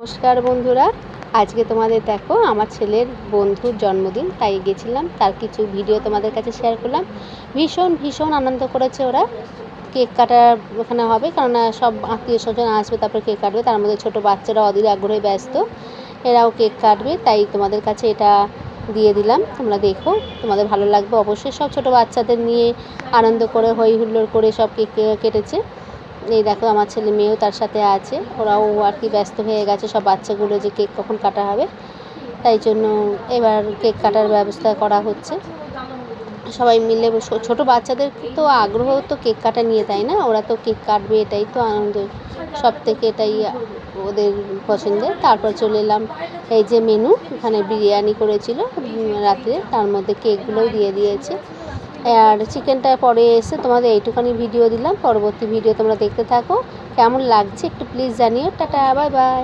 নমস্কার বন্ধুরা, আজকে তোমাদের দেখো আমার ছেলের বন্ধুর জন্মদিন, তাই গেছিলাম। তার কিছু ভিডিও তোমাদের কাছে শেয়ার করলাম। ভীষণ আনন্দ করেছে ওরা। কেক কাটার ওখানে হবে, কারণ সব আত্মীয় স্বজন আসবে, তারপরে কেক কাটবে। তার মধ্যে ছোটো বাচ্চারা অধীর আগ্রহে ব্যস্ত, এরাও কেক কাটবে। তাই তোমাদের কাছে এটা দিয়ে দিলাম, তোমরা দেখো, তোমাদের ভালো লাগবে অবশ্যই। সব ছোটো বাচ্চাদের নিয়ে আনন্দ করে হই হুল্লোড় করে সব কেক কেটেছে। এই দেখো আমার ছেলে মেয়েও তার সাথে আছে, ওরাও আর কি ব্যস্ত হয়ে গেছে সব বাচ্চাগুলো যে কেক কখন কাটা হবে। তাই জন্য এবার কেক কাটার ব্যবস্থা করা হচ্ছে। সবাই মিলে ছোটো বাচ্চাদের তো আগ্রহ তো কেক কাটা নিয়ে, তাই না? ওরা তো কেক কাটবে, এটাই তো আনন্দ সব থেকে, এটাই ওদের পছন্দের। তারপর চলে এলাম, এই যে মেনু, এখানে বিরিয়ানি করেছিল রাত্রে, তার মধ্যে কেকগুলোও দিয়ে দিয়েছে। আর চিকেনটা পরে এসে তোমাদের এইটুখানি ভিডিও দিলাম। পরবর্তী ভিডিও তোমরা দেখতে থাকো। কেমন লাগছে একটু প্লিজ জানিও। Tata, bye bye.